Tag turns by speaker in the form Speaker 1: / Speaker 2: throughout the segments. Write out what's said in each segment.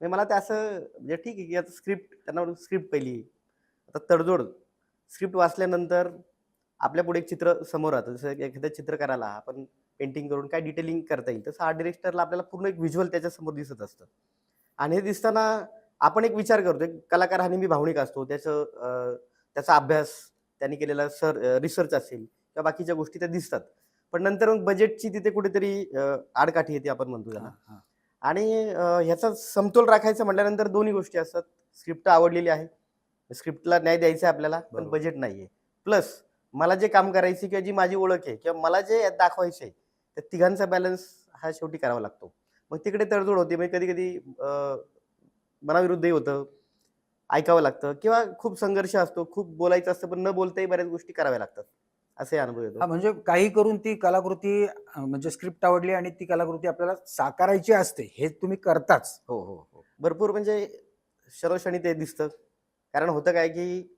Speaker 1: म्हणजे मला ते असं म्हणजे ठीक आहे, की आता स्क्रिप्ट त्यांना स्क्रिप्ट पहिली आहे. आता तडजोड स्क्रिप्ट वाचल्यानंतर आपल्यापुढे एक चित्र समोर राहतं. जसं एखाद्या चित्रकाराला आपण पेंटिंग करून काय डिटेलिंग करता येईल, तसं आर्ट डायरेक्टरला आपल्याला पूर्ण एक व्हिज्युअल त्याच्यासमोर दिसत असतं. आणि हे दिसताना आपण एक विचार करतो. एक कलाकार हा नेहमी भावनिक असतो. त्याचा अभ्यास, त्यांनी केलेला रिसर्च असेल किंवा बाकीच्या गोष्टी त्या दिसतात. पण नंतर मग बजेटची तिथे कुठेतरी आडकाठी येते आपण म्हणतो त्याला.
Speaker 2: हां, हां.
Speaker 1: आणि ह्याचा समतोल राखायचा म्हटल्यानंतर दोन्ही गोष्टी असतात. स्क्रिप्ट आवडलेली आहे. स्क्रिप्टला न्याय द्यायचा आहे आपल्याला, पण
Speaker 2: बरोबर.
Speaker 1: बजेट नाहीये. प्लस मला जे काम करायचं किंवा जी माझी ओळख आहे किंवा मला जे दाखवायचं आहे, त्या तिघांचा बॅलन्स हा शेवटी करावा लागतो. मग तिकडे तडजोड होते. मग कधी-कधी मनाविरुद्धही होतं. ऐकावं लागतं किंवा खूप संघर्ष असतो. खूप बोलायचं असतं, पण न बोलताही बऱ्याच गोष्टी कराव्या लागतात. असाही अनुभव येतो.
Speaker 2: हां, म्हणजे काही करून ती कलाकृती म्हणजे स्क्रिप्ट आवडली आणि ती कलाकृती आपल्याला साकारायची असते. हे तुम्ही करताच.
Speaker 1: हो, हो, हो. भरपूर म्हणजे क्षणोक्षणी ते दिसतं. कारण होतं काय, की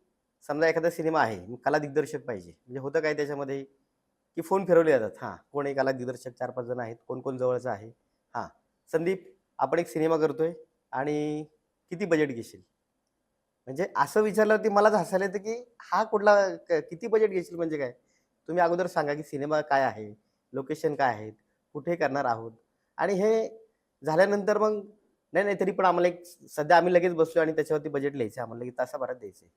Speaker 1: समजा एखादा सिनेमा आहे, मग कला दिग्दर्शक पाहिजे. म्हणजे होतं काय त्याच्यामध्ये, की फोन फिरवले जातात. हां, कोण आहे कला दिग्दर्शक 4-5 जण आहेत. कोण-कोण जवळचं आहे. हां, संदीप आपण एक सिनेमा करतोय आणि किती बजेट घेशील? म्हणजे असं विचारल्यावरती मलाच हसायला येतं, की हा कुठला किती बजेट घेशील म्हणजे काय? तुम्ही अगोदर सांगा, की सिनेमा काय आहे? लोकेशन काय आहेत? कुठे करणार आहोत? आणि हे झाल्यानंतर मग नाही, नाही तरी पण आम्हाला एक सध्या आम्ही लगेच बसलोय आणि त्याच्यावरती बजेट लिहायचं आम्हाला लगेच तासाभरात द्यायचंय.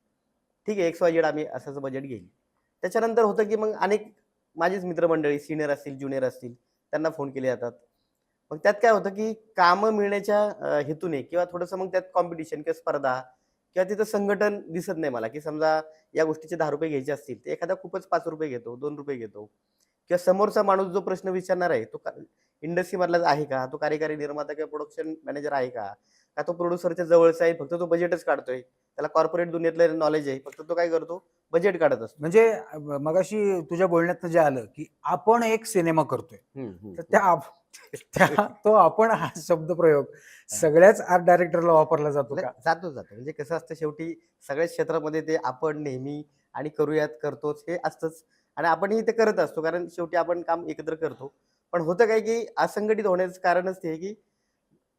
Speaker 1: ठीक आहे, XYZ आम्ही असं बजेट घेईल. त्याच्यानंतर होतं, की मग अनेक माझीच मित्रमंडळी सीनियर असतील, ज्युनियर असतील, त्यांना फोन केले जातात. मग त्यात काय होतं, की कामं मिळण्याच्या हेतूने किंवा थोडंसं मग त्यात कॉम्पिटिशन किंवा स्पर्धा किंवा तिथं संघटन दिसत नाही मला, की समजा या गोष्टीचे ₹10 घ्यायचे असतील, तर एखादा खूपच ₹5 घेतो, ₹2 घेतो किंवा समोरचा माणूस जो प्रश्न विचारणार आहे, तो इंडस्ट्रीमधलाच आहे का? तो कार्यकारी निर्माता किंवा प्रोडक्शन मॅनेजर आहे का? का तो प्रोड्युसरच्या जवळचा आहे, फक्त तो बजेटच काढतोय. त्याला कॉर्पोरेट दुनियेतलं नॉलेज आहे, फक्त तो काय करतो, बजेट काढत असतो.
Speaker 2: म्हणजे मगाशी तुझ्या बोलण्यातनं जे आलं, की आपण एक सिनेमा करतोय.
Speaker 1: हं, हं,
Speaker 2: तर
Speaker 1: हं.
Speaker 2: तो आपण हा शब्दप्रयोग सगळ्याच आर्ट डायरेक्टरला वापरला जातो
Speaker 1: नाही
Speaker 2: का?
Speaker 1: जातो. म्हणजे कसं असतं शेवटी सगळ्याच क्षेत्रामध्ये ते आपण नेहमी आणि करूयात, करतोच हे असतंच आणि आपणही ते करत असतो. कारण शेवटी आपण काम एकत्र करतो. पण होतं काय, की असंघटित होण्याचं कारणच ते आहे, की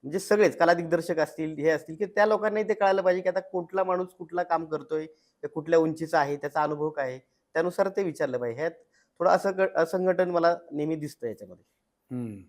Speaker 1: म्हणजे सगळेच कला दिग्दर्शक असतील, हे असतील, की त्या लोकांनाही ते कळायला पाहिजे, की आता कुठला माणूस कुठला काम करतोय, ते कुठल्या उंचीचा आहे, त्याचा अनुभव काय आहे, त्यानुसार ते विचारलं पाहिजे. ह्यात थोडं असंघटन मला नेहमी दिसतं याच्यामध्ये.
Speaker 2: हं.